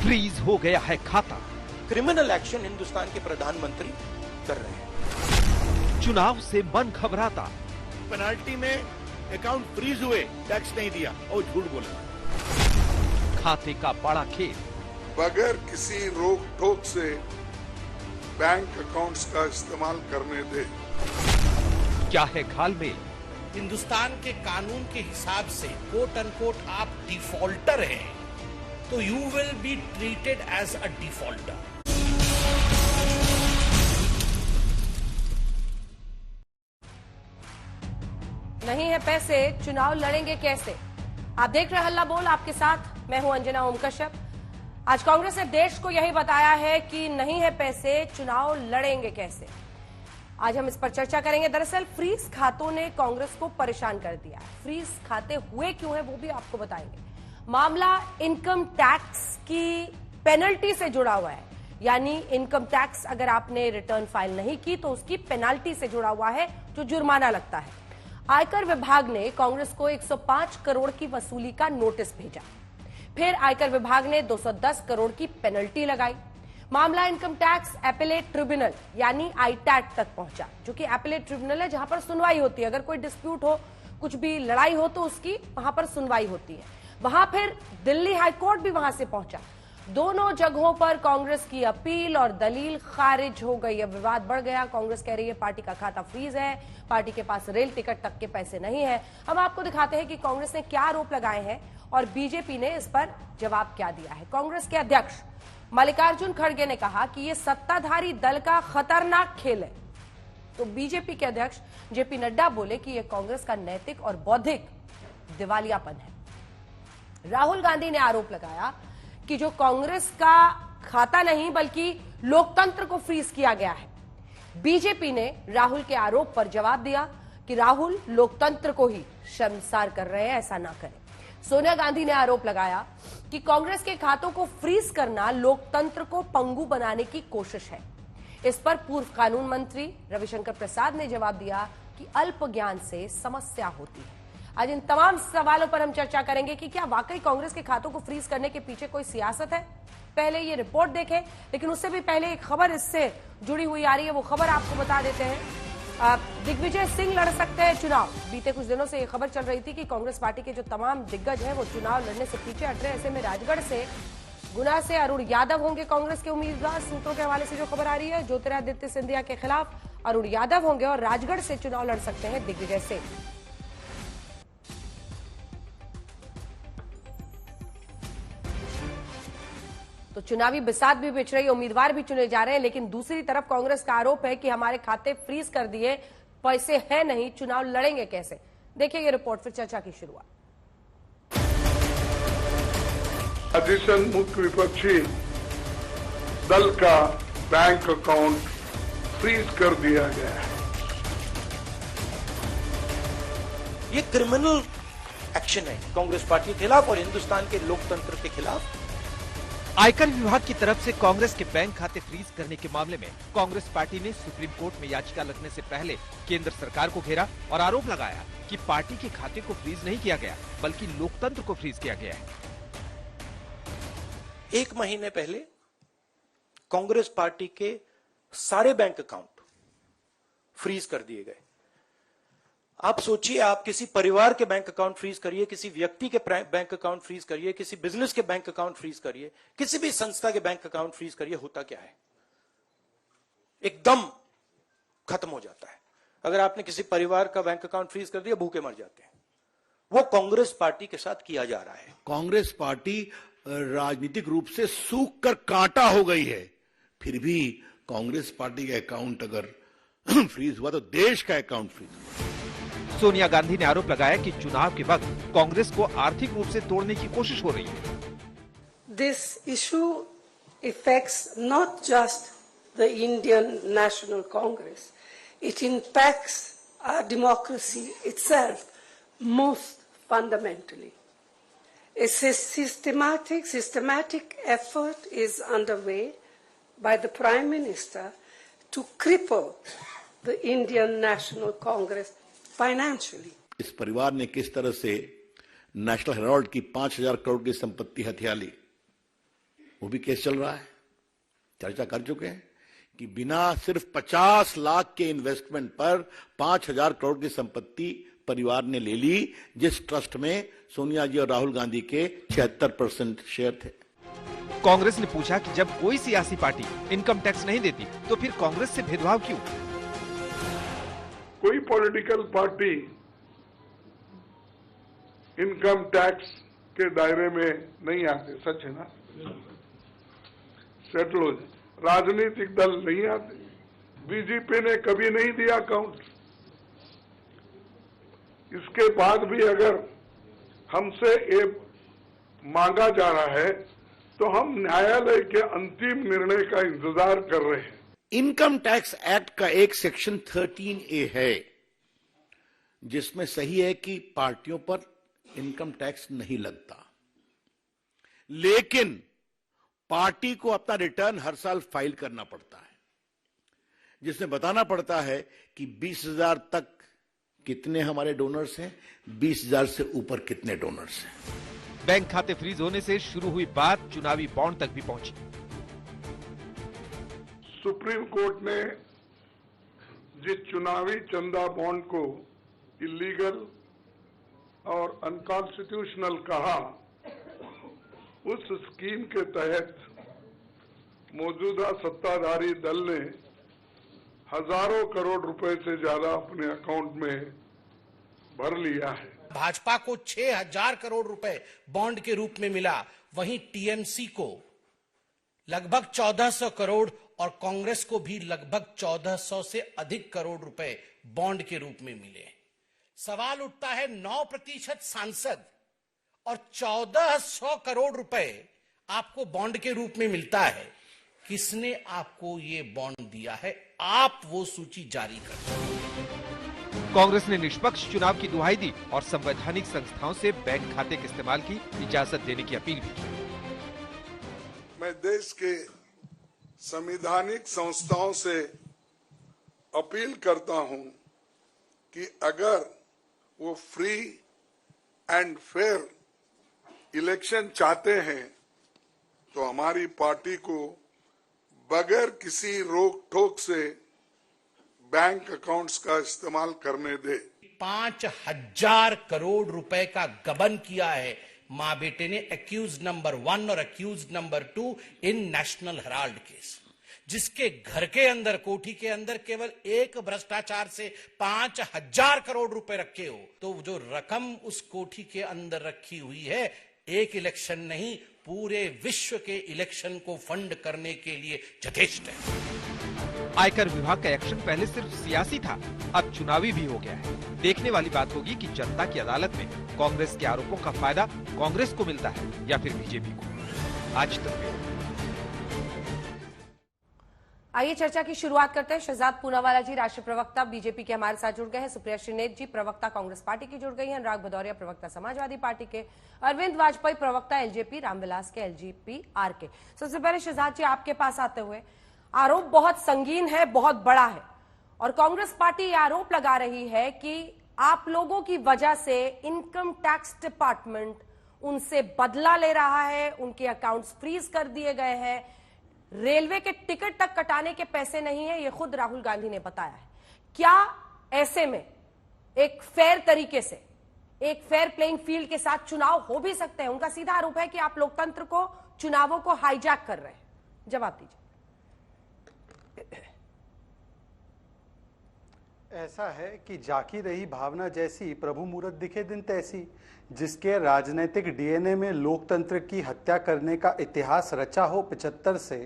Freeze हो गया है खाता। क्रिमिनल एक्शन हिंदुस्तान के प्रधानमंत्री कर रहे हैं। चुनाव से मन घबराता। पेनाल्टी में अकाउंट फ्रीज हुए, टैक्स नहीं दिया और झूठ बोला। खाते का बड़ा खेल। बगैर किसी रोक टोक से बैंक अकाउंट्स का इस्तेमाल करने दे। क्या है घालमेल? हिंदुस्तान के कानून के हिसाब से कोट अनकोट आप डिफॉल्टर हैं तो you will be treated as a defaulter. नहीं है पैसे, चुनाव लड़ेंगे कैसे? आप देख रहे हल्ला बोल, आपके साथ मैं हूं अंजना ओम कश्यप। आज कांग्रेस ने देश को यही बताया है कि नहीं है पैसे, चुनाव लड़ेंगे कैसे। आज हम इस पर चर्चा करेंगे। दरअसल फ्रीज खातों ने कांग्रेस को परेशान कर दिया है। फ्रीज खाते हुए क्यों है वो भी आपको बताएंगे। मामला इनकम टैक्स की पेनल्टी से जुड़ा हुआ है, यानी इनकम टैक्स अगर आपने रिटर्न फाइल नहीं की तो उसकी पेनल्टी से जुड़ा हुआ है, जो जुर्माना लगता है। आयकर विभाग ने कांग्रेस को 105 करोड़ की वसूली का नोटिस भेजा। फिर आयकर विभाग ने 210 करोड़ की पेनल्टी लगाई। मामला इनकम टैक्स एपेलेट ट्रिब्यूनल यानी आईटैट तक पहुंचा, जो कि एपेलेट ट्रिब्यूनल है जहां पर सुनवाई होती है। अगर कोई डिस्प्यूट हो, कुछ भी लड़ाई हो तो उसकी वहां पर सुनवाई होती है। वहां फिर दिल्ली हाईकोर्ट भी वहां से पहुंचा। दोनों जगहों पर कांग्रेस की अपील और दलील खारिज हो गई। अब विवाद बढ़ गया। कांग्रेस कह रही है पार्टी का खाता फ्रीज है, पार्टी के पास रेल टिकट तक के पैसे नहीं है। हम आपको दिखाते हैं कि कांग्रेस ने क्या आरोप लगाए हैं और बीजेपी ने इस पर जवाब क्या दिया है। कांग्रेस के अध्यक्ष मल्लिकार्जुन खड़गे ने कहा कि यह सत्ताधारी दल का खतरनाक खेल है, तो बीजेपी के अध्यक्ष जेपी नड्डा बोले कि यह कांग्रेस का नैतिक और बौद्धिक दिवालियापन है। राहुल गांधी ने आरोप लगाया कि जो कांग्रेस का खाता नहीं बल्कि लोकतंत्र को फ्रीज किया गया है। बीजेपी ने राहुल के आरोप पर जवाब दिया कि राहुल लोकतंत्र को ही शर्मसार कर रहे हैं, ऐसा ना करें। सोनिया गांधी ने आरोप लगाया कि कांग्रेस के खातों को फ्रीज करना लोकतंत्र को पंगु बनाने की कोशिश है। इस पर पूर्व कानून मंत्री रविशंकर प्रसाद ने जवाब दिया कि अल्प ज्ञान से समस्या होती है। आज इन तमाम सवालों पर हम चर्चा करेंगे कि क्या वाकई कांग्रेस के खातों को फ्रीज करने के पीछे कोई सियासत है। पहले ये रिपोर्ट देखें, लेकिन उससे भी पहले एक खबर इससे जुड़ी हुई आ रही है, वो खबर आपको बता देते हैं। दिग्विजय सिंह लड़ सकते हैं चुनाव। बीते कुछ दिनों से ये खबर चल रही थी कि कांग्रेस पार्टी के जो तमाम दिग्गज हैं वो चुनाव लड़ने से पीछे हट रहे हैं। ऐसे में राजगढ़ से गुना से अरुण यादव होंगे कांग्रेस के उम्मीदवार। सूत्रों के हवाले से जो खबर आ रही है, ज्योतिरादित्य सिंधिया के खिलाफ अरुण यादव होंगे और राजगढ़ से चुनाव लड़ सकते हैं दिग्विजय सिंह। तो चुनावी बिसात भी बिछ रही है, उम्मीदवार भी चुने जा रहे हैं। लेकिन दूसरी तरफ कांग्रेस का आरोप है कि हमारे खाते फ्रीज कर दिए, पैसे हैं नहीं, चुनाव लड़ेंगे कैसे। देखिए ये रिपोर्ट, फिर चर्चा की शुरुआत। अधिवेशन मुख्य विपक्षी दल का बैंक अकाउंट फ्रीज कर दिया गया है। ये क्रिमिनल एक्शन है कांग्रेस पार्टी के खिलाफ और हिंदुस्तान के लोकतंत्र के खिलाफ। आयकर विभाग की तरफ से कांग्रेस के बैंक खाते फ्रीज करने के मामले में कांग्रेस पार्टी ने सुप्रीम कोर्ट में याचिका लगने से पहले केंद्र सरकार को घेरा और आरोप लगाया कि पार्टी के खाते को फ्रीज नहीं किया गया बल्कि लोकतंत्र को फ्रीज किया गया है। 1 महीने पहले कांग्रेस पार्टी के सारे बैंक अकाउंट फ्रीज कर दिए गए। आप सोचिए, आप किसी परिवार के बैंक अकाउंट फ्रीज करिए, किसी व्यक्ति के बैंक अकाउंट फ्रीज करिए, किसी बिजनेस के बैंक अकाउंट फ्रीज करिए, किसी भी संस्था के बैंक अकाउंट फ्रीज करिए, होता क्या है? एकदम खत्म हो जाता है। अगर आपने किसी परिवार का बैंक अकाउंट फ्रीज कर दिया, भूखे मर जाते हैं। वो कांग्रेस पार्टी के साथ किया जा रहा है। कांग्रेस पार्टी राजनीतिक रूप से सूख कर कांटा हो गई है, फिर भी कांग्रेस पार्टी का अकाउंट अगर फ्रीज हुआ तो देश का अकाउंट फ्रीज हुआ। सोनिया गांधी ने आरोप लगाया कि चुनाव के वक्त कांग्रेस को आर्थिक रूप से तोड़ने की कोशिश हो रही है। This issue affects not just the Indian National Congress. It impacts our democracy itself most fundamentally. A systematic effort is underway by the Prime Minister to cripple the Indian National Congress financially. इस परिवार ने किस तरह से national Herald की 5,000 करोड़ की संपत्ति हथिया ली, वो भी केस चल रहा है, चर्चा कर चुके हैं कि बिना सिर्फ 50 लाख के इन्वेस्टमेंट पर 5,000 करोड़ की संपत्ति परिवार ने ले ली, जिस ट्रस्ट में सोनिया जी और राहुल गांधी के 76% शेयर थे। कांग्रेस ने पूछा कि जब कोई सियासी पार्टी इनकम टैक्स नहीं देती तो फिर कांग्रेस से भेदभाव क्यों? कोई पॉलिटिकल पार्टी इनकम टैक्स के दायरे में नहीं आते, सच है ना? सेटल हो जाए। राजनीतिक दल नहीं आते, बीजेपी ने कभी नहीं दिया अकाउंट। इसके बाद भी अगर हमसे ये मांगा जा रहा है तो हम न्यायालय के अंतिम निर्णय का इंतजार कर रहे हैं। इनकम टैक्स एक्ट का एक सेक्शन 13A है जिसमें सही है कि पार्टियों पर इनकम टैक्स नहीं लगता, लेकिन पार्टी को अपना रिटर्न हर साल फाइल करना पड़ता है, जिसमें बताना पड़ता है कि 20,000 तक कितने हमारे डोनर्स हैं, 20,000 से ऊपर कितने डोनर्स हैं। बैंक खाते फ्रीज होने से शुरू हुई बात चुनावी बॉन्ड तक भी पहुंची। सुप्रीम कोर्ट ने जिस चुनावी चंदा बॉन्ड को इलीगल और अनकॉन्स्टिट्यूशनल कहा, उस स्कीम के तहत मौजूदा सत्ताधारी दल ने हजारों करोड़ रुपए से ज्यादा अपने अकाउंट में भर लिया है। भाजपा को 6,000 करोड़ रुपए बॉन्ड के रूप में मिला, वहीं टीएमसी को लगभग 1,400 करोड़ और कांग्रेस को भी लगभग 1,400 से अधिक करोड़ रुपए बॉन्ड के रूप में मिले। सवाल उठता है 9% सांसद और 1,400 करोड़ रुपए आपको बॉन्ड के रूप में मिलता है, किसने आपको ये बॉन्ड दिया है? आप वो सूची जारी कर। कांग्रेस ने निष्पक्ष चुनाव की दुहाई दी और संवैधानिक संस्थाओं से बैंक खाते के इस्तेमाल की इजाजत देने की अपील भी की। मैं देश के संवैधानिक संस्थाओं से अपील करता हूं कि अगर वो फ्री एंड फेयर इलेक्शन चाहते हैं तो हमारी पार्टी को बगैर किसी रोक टोक से बैंक अकाउंट्स का इस्तेमाल करने दे। 5,000 करोड़ रुपए का गबन किया है मां बेटे ने, एक्यूज नंबर 1 और एक्यूज नंबर 2 इन नेशनल हेराल्ड केस, जिसके घर के अंदर, कोठी के अंदर केवल एक भ्रष्टाचार से 5,000 करोड़ रुपए रखे हो, तो जो रकम उस कोठी के अंदर रखी हुई है, एक इलेक्शन नहीं पूरे विश्व के इलेक्शन को फंड करने के लिए यथेष्ट है। आयकर विभाग का एक्शन पहले सिर्फ सियासी था, अब चुनावी भी हो गया है। देखने वाली बात होगी कि जनता की अदालत में कांग्रेस के आरोपों का फायदा कांग्रेस को मिलता है या फिर बीजेपी को। आज तक आइए चर्चा की शुरुआत करते हैं। शहजाद पूनावाला जी राष्ट्रीय प्रवक्ता बीजेपी के हमारे साथ जुड़ गए हैं, सुप्रिया श्रीनेत जी प्रवक्ता कांग्रेस पार्टी की जुड़ गई हैं, अनुराग भदौरिया प्रवक्ता समाजवादी पार्टी के, अरविंद वाजपेयी प्रवक्ता एलजेपी, रामविलास के एलजेपी आरके। सबसे पहले शहजाद जी आपके पास आते हुए, आरोप बहुत संगीन है, बहुत बड़ा है और कांग्रेस पार्टी आरोप लगा रही है कि आप लोगों की वजह से इनकम टैक्स डिपार्टमेंट उनसे बदला ले रहा है, उनके अकाउंट्स फ्रीज कर दिए गए हैं, रेलवे के टिकट तक कटाने के पैसे नहीं है, ये खुद राहुल गांधी ने बताया है। क्या ऐसे में एक फेयर तरीके से, एक फेयर प्लेइंग फील्ड के साथ चुनाव हो भी सकते हैं? उनका सीधा आरोप है कि आप लोकतंत्र को, चुनावों को हाईजैक कर रहे हैं। जवाब दीजिए। ऐसा है कि जाकी रही भावना जैसी, प्रभु मूरत दिखे दिन तैसी। जिसके राजनीतिक डीएनए में लोकतंत्र की हत्या करने का इतिहास रचा हो 75 से,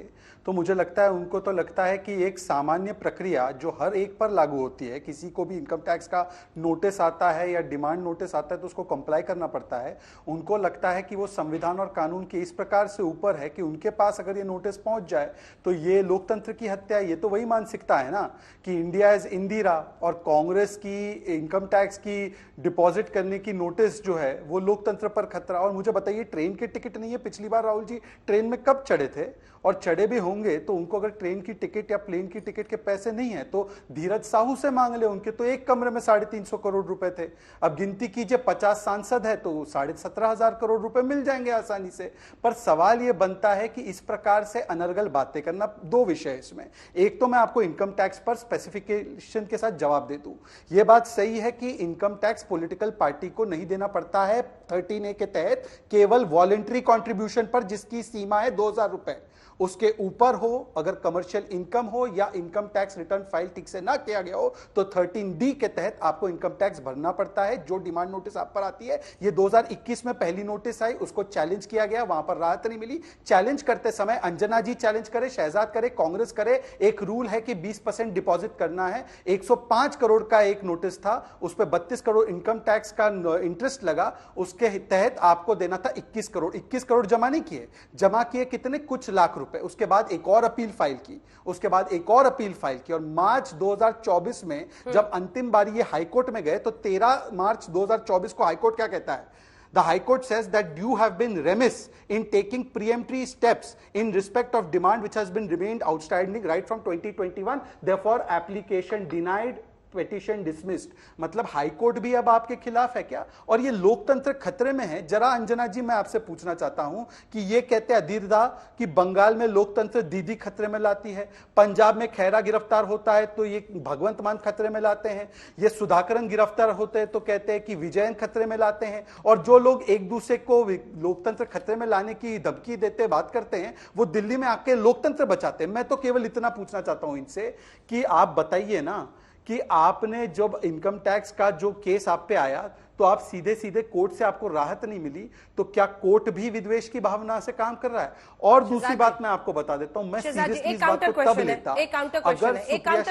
तो मुझे लगता है उनको तो लगता है कि एक सामान्य प्रक्रिया जो हर एक पर लागू होती है, किसी को भी इनकम टैक्स का नोटिस आता है या डिमांड नोटिस आता है तो उसको कंप्लाई करना पड़ता है। उनको लगता है कि वो संविधान और कानून के इस प्रकार से ऊपर है कि उनके पास अगर ये नोटिस पहुंच जाए तो ये लोकतंत्र की हत्या। ये तो वही मानसिकता है ना कि इंडिया इज इंदिरा, और कांग्रेस की इनकम टैक्स की डिपॉजिट करने की नोटिस जो है वो लोकतंत्र पर खतरा। और मुझे बताइए, ट्रेन के टिकट नहीं है? पिछली बार राहुल जी ट्रेन में कब चढ़े थे? और चढ़े भी होंगे तो उनको अगर ट्रेन की टिकट या प्लेन की टिकट के पैसे नहीं है तो धीरज साहू से मांग ले, उनके तो एक कमरे में 350 करोड़ रुपए थे। अब गिनती कीजिए, 50 सांसद है तो 17,500 करोड़ रुपए मिल जाएंगे आसानी से। पर सवाल यह बनता है कि इस प्रकार से अनर्गल बातें करना, दो विषय इसमें। एक तो मैं आपको इनकम टैक्स पर स्पेसिफिकेशन के साथ जवाब दे दूं, यह बात सही है कि इनकम टैक्स पॉलिटिकल पार्टी को नहीं देना पड़ता है 13A के तहत, केवल वॉलेंट्री कंट्रीब्यूशन पर, जिसकी सीमा है 2,000 रुपए। उसके ऊपर हो, अगर कमर्शियल इनकम हो या इनकम टैक्स रिटर्न फाइल ठीक से ना किया गया हो, तो 13D के तहत आपको इनकम टैक्स भरना पड़ता है। जो डिमांड नोटिस आप पर आती है, ये 2021 में पहली नोटिस आई, उसको चैलेंज किया गया, वहां पर राहत नहीं मिली। चैलेंज करते समय अंजना जी चैलेंज करे, शहजाद करे, कांग्रेस करे, एक रूल है कि 20% डिपॉजिट करना है। 105 करोड़ का एक नोटिस था, उस पर 32 करोड़ इनकम टैक्स का इंटरेस्ट लगा, उसके तहत आपको देना था 21 करोड़। 21 करोड़ जमा नहीं किए, जमा किए कितने? कुछ लाख रुपए। उसके बाद एक और अपील फाइल की, उसके बाद एक और अपील फाइल की, और मार्च 2024 में जब अंतिम बारी ये हाईकोर्ट में गए तो 13 मार्च 2024 को हाईकोर्ट क्या कहता है? The High Court says that you have been remiss in taking preemptory steps in respect of demand which has been remained outstanding right from 2021. Therefore, application denied, petition dismissed. मतलब high court भी अब आपके खिलाफ है क्या? और ये लोकतंत्र खतरे में है। जरा अंजना जी, मैं आपसे पूछना चाहता हूं कि ये कहते हैं अधीर दा कि बंगाल में लोकतंत्र दीदी खतरे में लाती है, पंजाब में खैरा गिरफ्तार होता है तो ये भगवंत मान खतरे में लाते हैं, ये सुधाकरन गिरफ्तार होते हैं तो कहते हैं कि विजयन खतरे में लाते हैं। और जो लोग एक दूसरे को लोकतंत्र खतरे में लाने की धमकी देते, बात करते हैं, वो दिल्ली में आके लोकतंत्र बचाते हैं। मैं तो केवल इतना पूछना चाहता हूं इनसे कि आप बताइए ना कि आपने जब इनकम टैक्स का जो केस आप पे आया तो आप सीधे सीधे कोर्ट से आपको राहत नहीं मिली, तो क्या कोर्ट भी विद्वेष की भावना से काम कर रहा है? और दूसरी बात मैं आपको बता देता हूं, मैं सीरियसली इस बात को तब लेता। एक काउंटर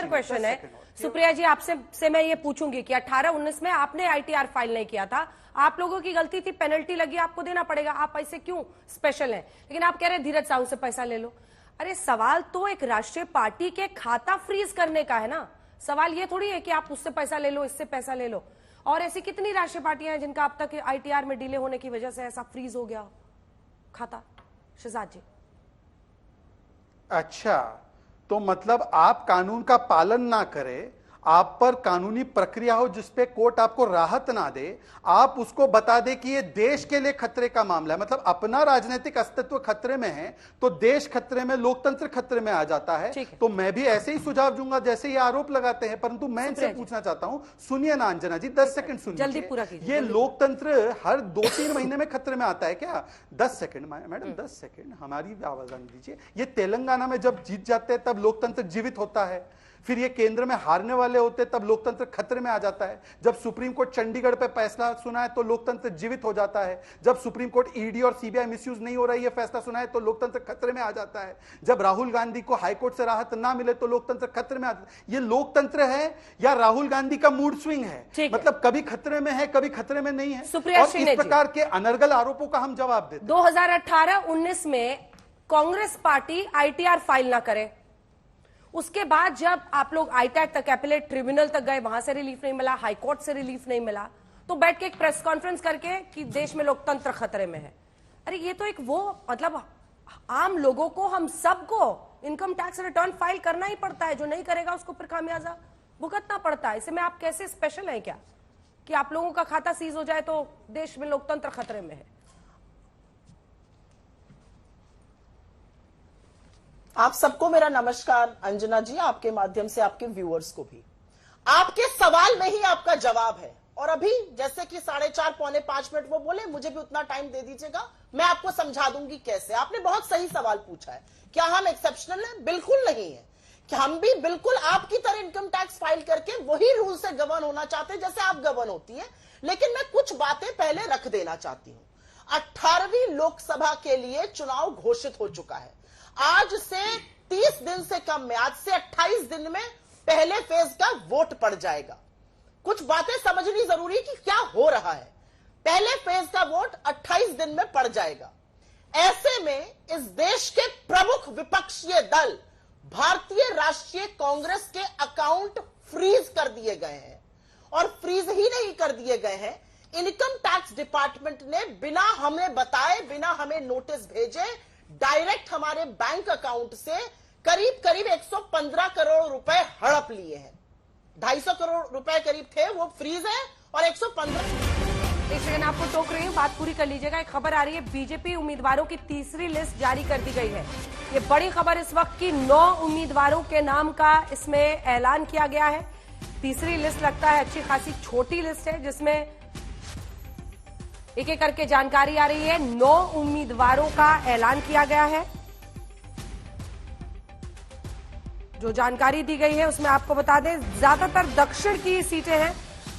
क्वेश्चन है सुप्रिया जी, आपसे मैं ये पूछूंगी कि 18-19 में आपने आईटीआर फाइल नहीं किया था, आप लोगों की गलती थी, पेनल्टी लगी, आपको देना पड़ेगा, आप ऐसे क्यों स्पेशल हैं? लेकिन आप कह रहे धीरज साहू से पैसा ले लो। अरे सवाल तो एक राष्ट्रीय पार्टी के खाता फ्रीज करने का है ना, सवाल ये थोड़ी है कि आप उससे पैसा ले लो, इससे पैसा ले लो। और ऐसी कितनी राष्ट्रीय पार्टियां हैं जिनका अब तक आईटीआर में डिले होने की वजह से ऐसा फ्रीज हो गया खाता? शहजाद जी, अच्छा, तो मतलब आप कानून का पालन ना करें, आप पर कानूनी प्रक्रिया हो जिसपे कोर्ट आपको राहत ना दे, आप उसको बता दे कि ये देश के लिए खतरे का मामला है, मतलब अपना राजनीतिक अस्तित्व खतरे में है तो देश खतरे में, लोकतंत्र खतरे में आ जाता है। तो मैं भी ऐसे ही सुझाव दूंगा जैसे ये आरोप लगाते हैं। परंतु मैं इनसे पूछना चाहता हूं, सुनिए ना अंजना जी, 10 सेकंड सुनिए, जल्दी पूरा कीजिए। ये लोकतंत्र हर 2-3 महीने में खतरे में आता है क्या? 10 सेकंड मैडम, 10 सेकंड हमारी आवाज आने दीजिए। ये तेलंगाना में जब जीत जाते हैं तब लोकतंत्र जीवित होता है, फिर ये केंद्र में हारने वाले होते तब लोकतंत्र खतरे में आ जाता है। जब सुप्रीम कोर्ट चंडीगढ़ पे फैसला सुना है तो लोकतंत्र जीवित हो जाता है। जब सुप्रीम कोर्ट ईडी और सीबीआई मिसयूज नहीं हो रही है फैसला सुना है तो लोकतंत्र खतरे में आ जाता है। जब राहुल गांधी को हाईकोर्ट से राहत ना मिले तो लोकतंत्र खतरे में आ जाता है। ये लोकतंत्र है या राहुल गांधी का मूड स्विंग है? मतलब कभी खतरे में है, कभी खतरे में नहीं है। और इस प्रकार के अनर्गल आरोपों का हम जवाब देते। 2018-19 में कांग्रेस पार्टी आईटीआर फाइल ना करे, उसके बाद जब आप लोग आईटैट तक, एपेलेट ट्रिब्यूनल तक गए, वहां से रिलीफ नहीं मिला, हाईकोर्ट से रिलीफ नहीं मिला, तो बैठ के एक प्रेस कॉन्फ्रेंस करके कि देश में लोकतंत्र खतरे में है। अरे ये तो एक वो, मतलब आम लोगों को, हम सबको इनकम टैक्स रिटर्न फाइल करना ही पड़ता है, जो नहीं करेगा उसको फिर खामियाजा भुगतना पड़ता है। इसे में आप कैसे स्पेशल है क्या कि आप लोगों का खाता सीज हो जाए तो देश में लोकतंत्र खतरे में है? आप सबको मेरा नमस्कार। अंजना जी, आपके माध्यम से आपके व्यूअर्स को भी, आपके सवाल में ही आपका जवाब है। और अभी जैसे कि 4:30 पौने 5 मिनट वो बोले, मुझे भी उतना टाइम दे दीजिएगा, मैं आपको समझा दूंगी कैसे। आपने बहुत सही सवाल पूछा है, क्या हम एक्सेप्शनल हैं? बिल्कुल नहीं है। क्या हम भी बिल्कुल आपकी तरह इनकम टैक्स फाइल करके वही रूल से गवर्न होना चाहते हैं जैसे आप गवर्न होती है। लेकिन मैं कुछ बातें पहले रख देना चाहती हूं। 18वीं लोकसभा के लिए चुनाव घोषित हो चुका है। आज से 30 दिन से कम में, आज से 28 दिन में पहले फेज का वोट पड़ जाएगा। कुछ बातें समझनी जरूरी कि क्या हो रहा है। पहले फेज का वोट 28 दिन में पड़ जाएगा। ऐसे में इस देश के प्रमुख विपक्षीय दल भारतीय राष्ट्रीय कांग्रेस के अकाउंट फ्रीज कर दिए गए हैं। और फ्रीज ही नहीं कर दिए गए हैं, इनकम टैक्स डिपार्टमेंट ने बिना हमें बताए, बिना हमें नोटिस भेजे, डायरेक्ट हमारे बैंक अकाउंट से करीब करीब 115 करोड़ रुपए हड़प लिए हैं। 250 करोड़ रुपए करीब थे, वो फ्रीज है, और 115। एक सेकंड, आपको टोक रही हूँ, बात पूरी कर लीजिएगा। एक खबर आ रही है, बीजेपी उम्मीदवारों की तीसरी लिस्ट जारी कर दी गई है। ये बड़ी खबर इस वक्त की, 9 उम्मीदवारों के नाम का इसमें ऐलान किया गया है। तीसरी लिस्ट लगता है अच्छी खासी छोटी लिस्ट है, जिसमें एक एक करके जानकारी आ रही है। 9 उम्मीदवारों का ऐलान किया गया है। जो जानकारी दी गई है उसमें आपको बता दें, ज्यादातर दक्षिण की सीटें हैं।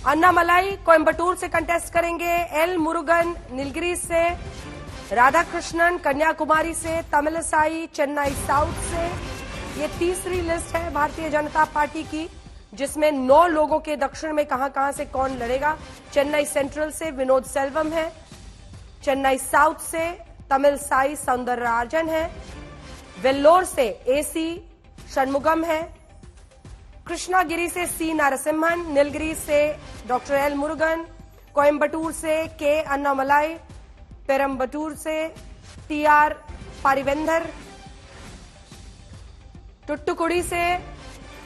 अन्नामलाई कोयंबटूर से कंटेस्ट करेंगे, एल मुरुगन नीलगिरी से, राधाकृष्णन कन्याकुमारी से, तमिलसाई चेन्नई साउथ से। ये तीसरी लिस्ट है भारतीय जनता पार्टी की, जिसमें 9 लोगों के दक्षिण में कहां से कौन लड़ेगा। चेन्नई सेंट्रल से विनोद सेल्वम है, चेन्नई साउथ से तमिलसाई सौंदरराजन है, वेल्लोर से एसी षणमुगम है, कृष्णागिरी से सी नरसिम्हन, नीलगिरी से डॉक्टर एल मुरुगन, कोयंबटूर से के अन्नामलाई, पेरम्बटूर से टीआर पारिवेंदर, टुट्टुकुड़ी से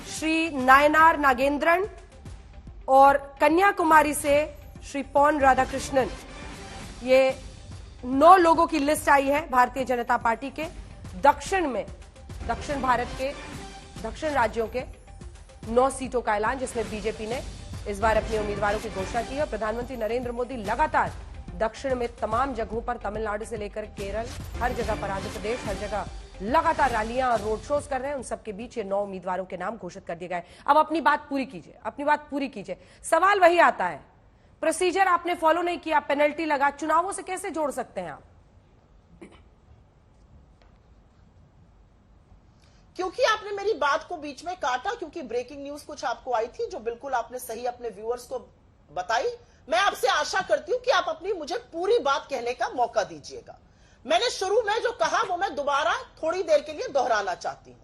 श्री नायनार नागेंद्रन और कन्याकुमारी से श्री पॉन राधाकृष्णन। ये 9 लोगों की लिस्ट आई है भारतीय जनता पार्टी के दक्षिण में, दक्षिण भारत के दक्षिण राज्यों के 9 सीटों का ऐलान, जिसमें बीजेपी ने इस बार अपने उम्मीदवारों की घोषणा की है। प्रधानमंत्री नरेंद्र मोदी लगातार दक्षिण में तमाम जगहों पर, तमिलनाडु से लेकर केरल, हर जगह पर, आंध्र प्रदेश, हर जगह लगातार रैलियां और रोड शोज कर रहे हैं। उन सबके बीच ये 9 उम्मीदवारों के नाम घोषित कर दिए गए। अब अपनी बात पूरी कीजिए, अपनी बात पूरी कीजिए। सवाल वही आता है, प्रोसीजर आपने फॉलो नहीं किया, पेनल्टी लगा, चुनावों से कैसे जोड़ सकते हैं आप? क्योंकि आपने मेरी बात को बीच में काटा, क्योंकि ब्रेकिंग न्यूज कुछ आपको आई थी जो बिल्कुल आपने सही अपने व्यूअर्स को बताई। मैं आपसे आशा करती हूं कि आप अपनी मुझे पूरी बात कहने का मौका दीजिएगा। मैंने शुरू में जो कहा वो मैं दोबारा थोड़ी देर के लिए दोहराना चाहती हूं।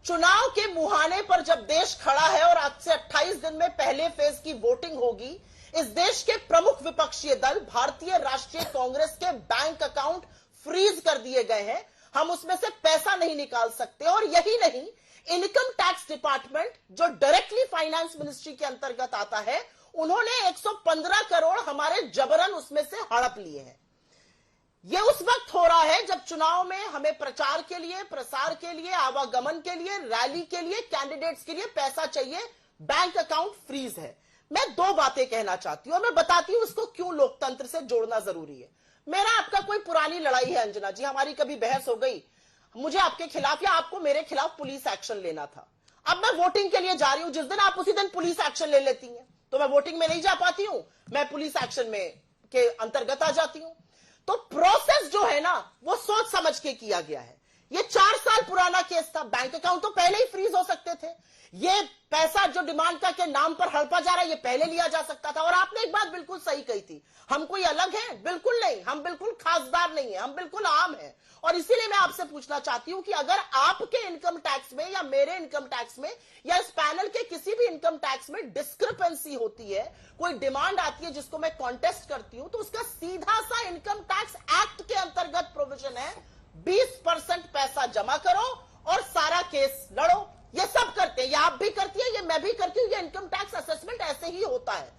चुनाव के मुहाने पर जब देश खड़ा है और आज से 28 दिन में पहले फेज की वोटिंग होगी, इस देश के प्रमुख विपक्षी दल भारतीय राष्ट्रीय कांग्रेस के बैंक अकाउंट फ्रीज कर दिए गए हैं। हम उसमें से पैसा नहीं निकाल सकते। और यही नहीं, इनकम टैक्स डिपार्टमेंट जो डायरेक्टली फाइनेंस मिनिस्ट्री के अंतर्गत आता है, उन्होंने 115 करोड़ हमारे जबरन उसमें से हड़प लिए हैं। यह उस वक्त हो रहा है जब चुनाव में हमें प्रचार के लिए, प्रसार के लिए, आवागमन के लिए, रैली के लिए, कैंडिडेट्स के लिए पैसा चाहिए, बैंक अकाउंट फ्रीज है। मैं 2 बातें कहना चाहती हूं और मैं बताती हूं उसको क्यों लोकतंत्र से जोड़ना जरूरी है। मेरा आपका कोई पुरानी लड़ाई है अंजना जी, हमारी कभी बहस हो गई, मुझे आपके खिलाफ या आपको मेरे खिलाफ पुलिस एक्शन लेना था। अब मैं वोटिंग के लिए जा रही हूं, जिस दिन आप उसी दिन पुलिस एक्शन ले लेती हैं, तो मैं वोटिंग में नहीं जा पाती हूं, मैं पुलिस एक्शन में के अंतर्गत आ जाती हूं। तो प्रोसेस जो है ना, वो सोच समझ के किया गया है। ये 4 साल पुराना केस था, बैंक अकाउंट तो पहले ही फ्रीज हो सकते थे। ये पैसा जो डिमांड का के नाम पर हड़पा जा रहा है, ये पहले लिया जा सकता था। और आपने एक बात बिल्कुल सही कही थी, हम कोई अलग हैं? बिल्कुल नहीं, हम बिल्कुल खासदार नहीं है, हम बिल्कुल आम हैं। और इसीलिए मैं आपसे पूछना चाहती हूं कि अगर आपके इनकम टैक्स में या मेरे इनकम टैक्स में या इस पैनल के किसी भी इनकम टैक्स में डिस्क्रिपेंसी होती है, कोई डिमांड आती है जिसको मैं कॉन्टेस्ट करती हूं, तो उसका सीधा सा इनकम टैक्स एक्ट के अंतर्गत प्रोविजन है, 20% पैसा जमा करो और सारा केस लड़ो। ये सब करते हैं, ये आप भी करती है, ये मैं भी करती हूं। ये इनकम टैक्स असेसमेंट ऐसे ही होता है।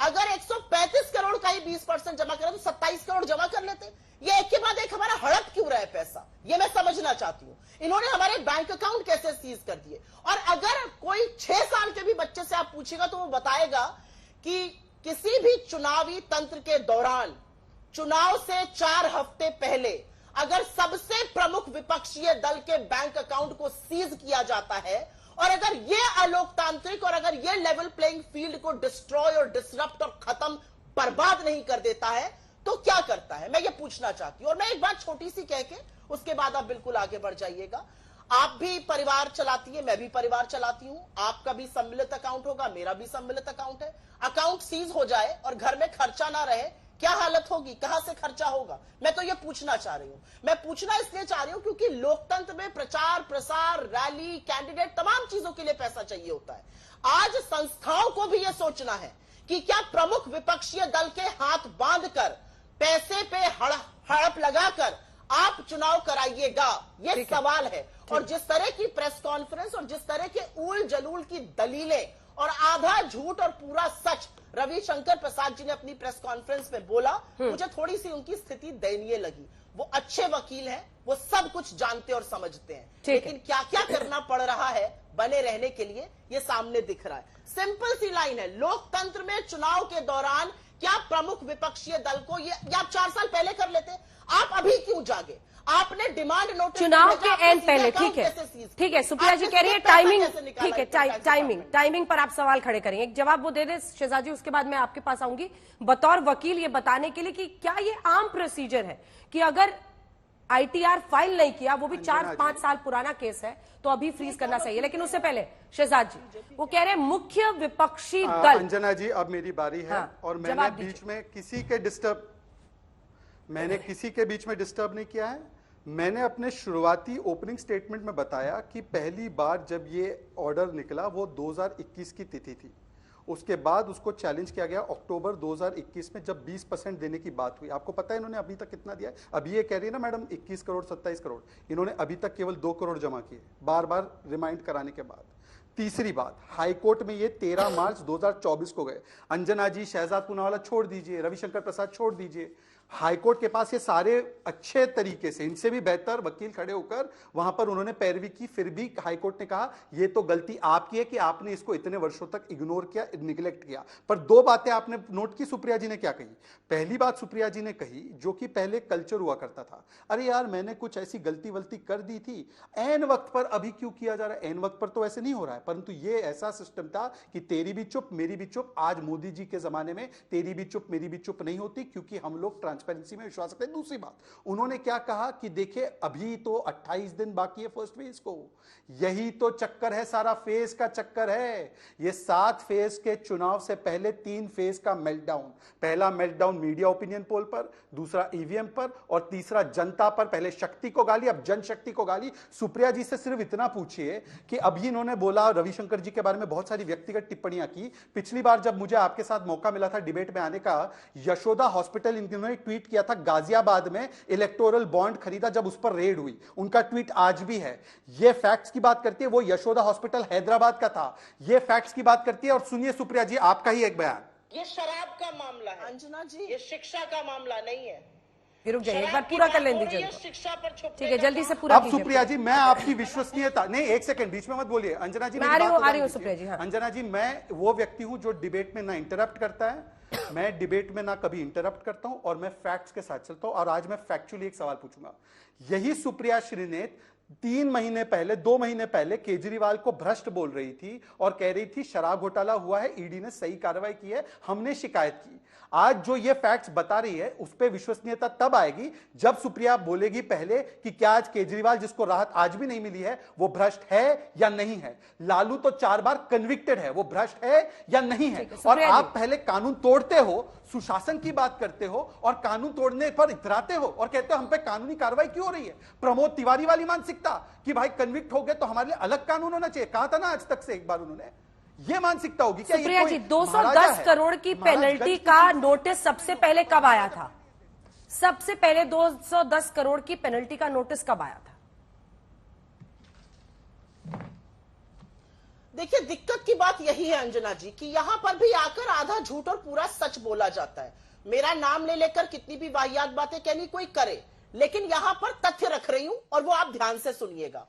अगर 135 करोड़ का ही 20% जमा करें तो 27 करोड़ जमा कर लेते। ये एक के बाद एक हमारा हड़प क्यों रहा है पैसा, ये मैं समझना चाहती हूं। इन्होंने हमारे बैंक अकाउंट कैसे सीज कर दिए। और अगर कोई 6 साल के भी बच्चे से आप पूछेगा तो वो बताएगा कि किसी भी चुनावी तंत्र के दौरान, चुनाव से 4 हफ्ते पहले अगर सबसे प्रमुख विपक्षीय दल के बैंक अकाउंट को सीज किया जाता है और अगर यह अलोकतांत्रिक और अगर यह लेवल प्लेइंग फील्ड को डिस्ट्रॉय और डिसरप्ट और खत्म, बर्बाद नहीं कर देता है, तो क्या करता है, मैं ये पूछना चाहती हूं। और मैं एक बात छोटी सी कह के उसके बाद आप बिल्कुल आगे बढ़ जाइएगा। आप भी परिवार चलाती है, मैं भी परिवार चलाती हूं, आपका भी सम्मिलित अकाउंट होगा, मेरा भी सम्मिलित अकाउंट है। अकाउंट सीज हो जाए और घर में खर्चा ना रहे, क्या हालत होगी, कहां से खर्चा होगा? मैं तो ये पूछना चाह रही हूं। मैं पूछना इसलिए चाह रही हूं क्योंकि लोकतंत्र में प्रचार प्रसार, रैली, कैंडिडेट, तमाम चीजों के लिए पैसा चाहिए होता है। आज संस्थाओं को भी यह सोचना है कि क्या प्रमुख विपक्षीय दल के हाथ बांधकर, पैसे पे हड़प लगाकर आप चुनाव कराइएगा, ये सवाल है। और जिस तरह की प्रेस कॉन्फ्रेंस और जिस तरह के ऊल जलूल की दलीलें और आधा झूठ और पूरा सच रविशंकर प्रसाद जी ने अपनी प्रेस कॉन्फ्रेंस में बोला, मुझे थोड़ी सी उनकी स्थिति दयनीय लगी। वो अच्छे वकील हैं, वो सब कुछ जानते और समझते हैं, लेकिन क्या क्या करना पड़ रहा है बने रहने के लिए, ये सामने दिख रहा है। सिंपल सी लाइन है, लोकतंत्र में चुनाव के दौरान क्या प्रमुख विपक्षीय दल को ये आप 4 साल पहले कर लेते, आप अभी क्यों जागे? आपने डिमांड नोटिस चुनाव के एंड पहले, ठीक है सुप्रिया जी कह रही है टाइमिंग, ठीक है टाइमिंग पर आप सवाल खड़े करेंगे, एक जवाब वो दे दे शहजाद जी, उसके बाद मैं आपके पास आऊंगी बतौर वकील ये बताने के लिए कि क्या ये आम प्रोसीजर है कि अगर आईटीआर फाइल नहीं किया, वो भी 4-5 साल पुराना केस है, तो अभी फ्रीज करना चाहिए। लेकिन उससे पहले शहजाद जी वो कह रहे हैं मुख्य विपक्षी दल। अंजना जी अब मेरी बारी है, और मैंने बीच में किसी के बीच में डिस्टर्ब नहीं किया है। मैंने अपने शुरुआती ओपनिंग स्टेटमेंट में बताया कि पहली बार जब ये ऑर्डर निकला वो 2021 की तिथि थी, उसके बाद उसको चैलेंज किया गया अक्टूबर 2021 में, जब 20% देने की बात हुई। आपको पता है इन्होंने अभी तक कितना दिया है? अभी ये कह रही है ना मैडम 21 करोड़ 27 करोड़, इन्होंने अभी तक केवल 2 करोड़ जमा किए, बार बार रिमाइंड कराने के बाद। तीसरी बात, हाईकोर्ट में ये 13 मार्च 2024 को गए। अंजना जी, शहजाद पूनावाला छोड़ दीजिए, रविशंकर प्रसाद छोड़ दीजिए, हाईकोर्ट के पास ये सारे अच्छे तरीके से, इनसे भी बेहतर वकील खड़े होकर वहां पर उन्होंने पैरवी की, फिर भी हाईकोर्ट ने कहा ये तो गलती आपकी है कि आपने इसको इतने वर्षों तक इग्नोर किया, निगलेक्ट किया। पर 2 बातें आपने नोट की, सुप्रिया जी ने क्या कही। पहली बात सुप्रिया जी ने कही, जो कि पहले कल्चर हुआ करता था, अरे यार मैंने कुछ ऐसी गलती वलती कर दी थी, एन वक्त पर अभी क्यों किया जा रहा है? एन वक्त पर तो ऐसे नहीं हो रहा है, परंतु ये ऐसा सिस्टम था कि तेरी भी चुप मेरी भी चुप। आज मोदी जी के जमाने में तेरी भी चुप मेरी भी चुप नहीं होती, क्योंकि हम लोग ट्रांसपेरेंसी में विश्वास रखते हैं। दूसरी बात, उन्होंने क्या कहा कि देखिए अभी तो 28 दिन बाकी है फर्स्ट फेज को, यही तो चक्कर है, सारा फेज का चक्कर है। ये 7 फेज के चुनाव से पहले 3 फेज का मेल्टडाउन, पहला मेल्टडाउन मीडिया ओपिनियन पोल पर, दूसरा ईवीएम पर, और तीसरा जनता पर। पहले शक्ति को गाली, अब जनशक्ति को गाली। सुप्रिया जी से सिर्फ इतना पूछिए कि अभी इन्होंने बोला, रविशंकर जी के बारे में बहुत सारी व्यक्तिगत टिप्पणियां की। पिछली बार जब मुझे आपके साथ मौका मिला था डिबेट में आने का, यशोदा हॉस्पिटल इन्होंने ट्वीट किया था, गाजियाबाद में इलेक्टोरल बॉन्ड खरीदा जब उस पर रेड हुई, उनका ट्वीट आज भी है। ये फैक्ट्स की बात करती है, वो यशोदा हॉस्पिटल हैदराबाद का था। ये फैक्ट्स की बात करती है। और सुनिए सुप्रिया जी, आपका ही एक बयान, ये शराब का मामला है अंजना जी, ये शिक्षा का मामला नहीं है। रुक जाइए, एक बार पूरा कर लें दीजिए, शिक्षा पर ठीक है जल्दी से पूरा अब सुप्रिया जी मैं आपकी विश्वसनीयता, नहीं एक सेकंड बीच में मत बोलिए अंजना जी, आ रही हूं सुप्रिया जी। अंजना जी, मैं वो व्यक्ति हूं जो डिबेट में ना इंटरप्ट करता है, मैं डिबेट में ना कभी इंटरप्ट करता हूं, और मैं फैक्ट्स के साथ चलता हूं। और आज मैं फैक्चुअली एक सवाल पूछूंगा। यही सुप्रिया श्रीनेत 3 महीने पहले, 2 महीने पहले केजरीवाल को भ्रष्ट बोल रही थी और कह रही थी शराब घोटाला हुआ है, ईडी ने सही कार्रवाई की है, हमने शिकायत की। आज जो ये फैक्ट्स बता रही है उस पर विश्वसनीयता तब आएगी जब सुप्रिया बोलेगी पहले कि क्या आज केजरीवाल, जिसको राहत आज भी नहीं मिली है, वो भ्रष्ट है या नहीं है। लालू तो 4 बार कन्विक्टेड है, वो भ्रष्ट है या नहीं है। और आप पहले कानून तोड़ते हो, सुशासन की बात करते हो, और कानून तोड़ने पर इतराते हो और कहते हो हम पे कानूनी कार्रवाई क्यों हो रही है। प्रमोद तिवारी वाली मानसिकता कि भाई कन्विक्ट हो गए तो हमारे लिए अलग कानून होना चाहिए, कहा था ना आज तक से एक बार उन्होंने, ये मानसिकता होगी क्या? सुप्रिया जी, 210 करोड़ की पेनल्टी का नोटिस सबसे पहले कब आया था? सबसे पहले 210 करोड़ की पेनल्टी का नोटिस कब आया था? देखिए दिक्कत की बात यही है अंजना जी कि यहां पर भी आकर आधा झूठ और पूरा सच बोला जाता है। मेरा नाम ले लेकर कितनी भी वाहियात बातें कहनी कोई करे, लेकिन यहां पर तथ्य रख रही हूं और वो आप ध्यान से सुनिएगा।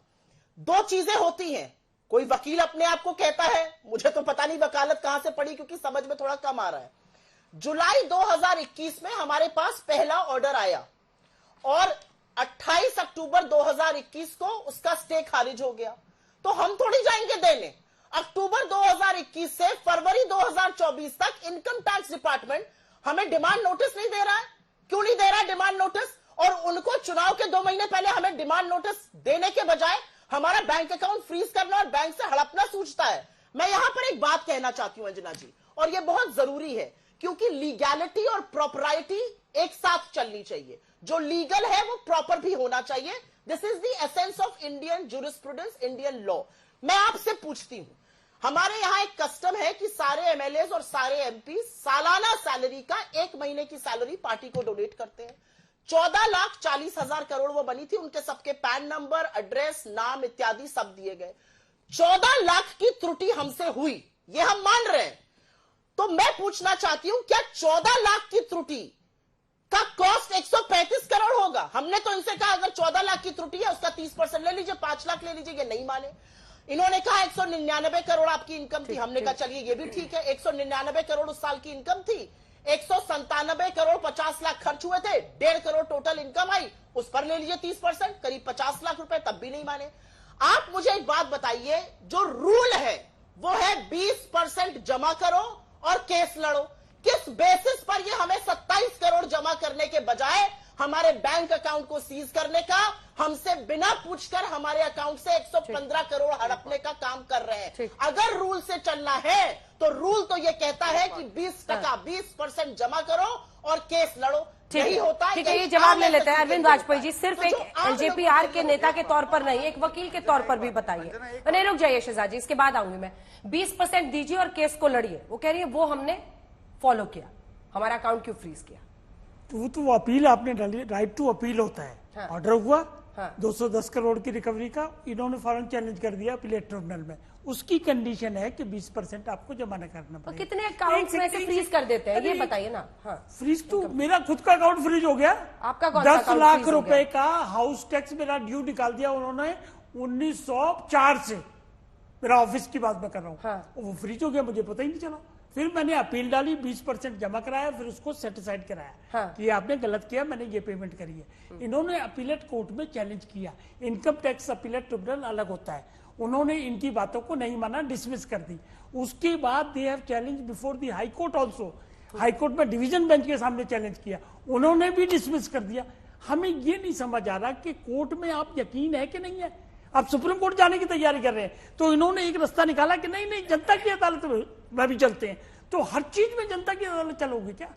2 चीजें होती हैं, कोई वकील अपने आप को कहता है, मुझे तो पता नहीं वकालत कहां से पड़ी क्योंकि समझ में थोड़ा कम आ रहा है। जुलाई 2021 में हमारे पास पहला ऑर्डर आया और 28 अक्टूबर 2021 को उसका स्टे खारिज हो गया, तो हम थोड़ी जाएंगे देने। अक्टूबर 2021 से फरवरी 2024 तक इनकम टैक्स डिपार्टमेंट हमें डिमांड नोटिस नहीं दे रहा है। क्यों नहीं दे रहा है डिमांड नोटिस? और उनको चुनाव के 2 महीने पहले हमें डिमांड नोटिस देने के बजाय हमारा बैंक अकाउंट फ्रीज करना और बैंक से हड़पना सूझता है। मैं यहां पर एक बात कहना चाहती हूं अंजना जी, और यह बहुत जरूरी है क्योंकि लीगैलिटी और प्रॉपराइटी एक साथ चलनी चाहिए। जो लीगल है वो प्रॉपर भी होना चाहिए। This is the essence of Indian jurisprudence, Indian law. मैं आपसे पूछती हूं, हमारे यहां एक कस्टम है कि सारे एमएलए और सारे एमपी सालाना सैलरी का 1 महीने की सैलरी पार्टी को डोनेट करते हैं। 14,40,000 करोड़ वो बनी थी, उनके सबके पैन नंबर, एड्रेस, नाम इत्यादि सब दिए गए। 14 लाख की त्रुटि हमसे हुई, ये हम मान रहे हैं। तो मैं पूछना चाहती हूं, क्या 14 लाख की त्रुटि का कॉस्ट 135 करोड़ होगा? हमने तो इनसे कहा अगर 14 लाख की त्रुटि है उसका 30% ले लीजिए, 5 लाख ले लीजिए, ये नहीं माने। इन्होंने कहा 199 करोड़ आपकी इनकम थी, हमने कहा चलिए ये भी ठीक है, 199 करोड़ उस साल की इनकम थी, 197 करोड़ 50 लाख खर्च हुए थे, 1.5 करोड़ टोटल इनकम आई, उस पर ले लीजिए 30%, करीब 50 लाख रुपए, तब भी नहीं माने। आप मुझे एक बात बताइए, जो रूल है वो है 20% जमा करो और केस लड़ो। किस बेसिस पर ये हमें 27 करोड़ जमा करने के बजाय हमारे बैंक अकाउंट को सीज करने का, हमसे बिना पूछकर हमारे अकाउंट से 115 करोड़ हड़पने का काम कर रहे हैं? अगर रूल से चलना है तो रूल तो ये कहता है कि 20% जमा करो और केस लड़ो। यही होता है। ठीक है, ये जवाब ले लेते हैं अरविंद वाजपेयी जी। सिर्फ एक एलजेपीआर के नेता के तौर पर नहीं, एक वकील के तौर पर भी बताइए। नहीं, रुक जाइए शहजाद जी, इसके बाद आऊंगी मैं। 20% दीजिए और केस को लड़िए, वो कह रही है वो हमने फॉलो किया, हमारा अकाउंट क्यों फ्रीज किया? तो अपील आपने डाली, राइट टू अपील होता है। ऑर्डर हुआ 210 करोड़ की रिकवरी का, इन्होंने फौरन चैलेंज कर दिया अपीलेट ट्रिब्यूनल में। उसकी कंडीशन है कि 20% आपको जमा न करना पड़ेगा। कितने अकाउंट में से फ्रीज कर देते हैं ये बताइए ना। फ्रीज तो मेरा खुद का अकाउंट फ्रीज हो गया। आपका कौन सा अकाउंट? 10 लाख रुपए का हाउस टैक्स मेरा ड्यू निकाल दिया उन्होंने 1904 से। मेरा ऑफिस की बात मैं कर रहा हूँ, वो फ्रीज हो गया, मुझे पता ही नहीं चला। फिर मैंने अपील डाली, 20% जमा कराया, फिर उसको सेटिसाइड कराया कि आपने गलत किया, मैंने ये पेमेंट करी है। इन्होंने अपीलेट कोर्ट में चैलेंज किया। इनकम टैक्स अपीलेट ट्रिब्यूनल अलग होता है, उन्होंने इनकी बातों को नहीं माना, डिसमिस कर दी। उसके बाद they have challenge before the high court also. High court में डिवीजन बेंच के सामने चैलेंज किया, उन्होंने भी डिसमिस कर दिया। हमें ये नहीं समझ आ रहा कि कोर्ट में आप यकीन है कि नहीं है। आप सुप्रीम कोर्ट जाने की तैयारी कर रहे हैं, तो इन्होंने एक रास्ता निकाला कि नहीं नहीं जनता की अदालत में भी चलते हैं। तो हर चीज में जनता की अदालत चलोगे क्या?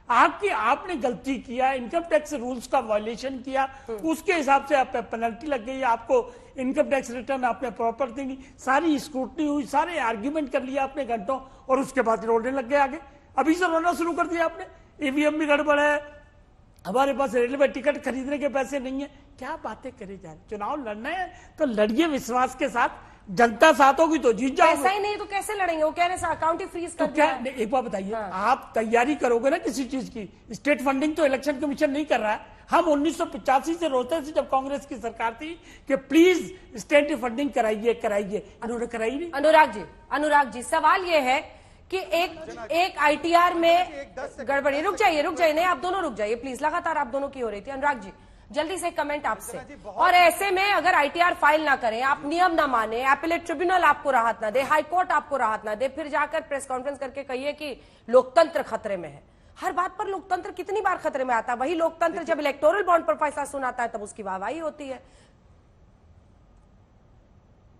आपने गलती किया, इनकम टैक्स रूल्स का वायलेशन किया, उसके हिसाब से आप पे पेनल्टी लग गई, आपको इनकम टैक्स रिटर्न आपने प्रॉपर देंगी, सारी स्क्रूटनी हुई, सारे आर्ग्यूमेंट कर लिया आपने घंटों, और उसके बाद रोने लग गए आगे। अभी से रोना शुरू कर दिया आपने, ईवीएम भी गड़बड़ है, हमारे पास रेलवे टिकट खरीदने के पैसे नहीं है। क्या बातें करे जा रहे? चुनाव लड़ना है तो लड़िए विश्वास के साथ, जनता साथ होगी तो जीत जाओगे। ऐसा ही नहीं तो कैसे लड़ेंगे? वो कह रहे हैं अकाउंट ही फ्रीज कर दिया। एक बात बताइए, आप तैयारी करोगे ना किसी चीज की, स्टेट फंडिंग तो इलेक्शन कमीशन नहीं कर रहा है। हम 1985 से रोते थे जब कांग्रेस की सरकार थी कि प्लीज स्टेट फंडिंग कराइए कराइए, इन्होंने कराई नहीं। अनुराग जी सवाल ये है कि एक आईटीआर में गड़बड़ी। रुक जाइए नहीं, आप दोनों रुक जाइए प्लीज, लगातार आप दोनों की हो रही थी। अनुराग जी जल्दी से कमेंट आपसे। और ऐसे में अगर आईटीआर फाइल ना करें, आप नियम ना माने, एपीलेट ट्रिब्यूनल आपको राहत ना दे, हाई कोर्ट आपको राहत ना दे, फिर जाकर प्रेस कॉन्फ्रेंस करके कहिए कि लोकतंत्र खतरे में है। हर बात पर लोकतंत्र कितनी बार खतरे में आता है? वही लोकतंत्र जब इलेक्टोरल बॉन्ड पर फैसला सुनाता है तब उसकी वाहवाही होती है।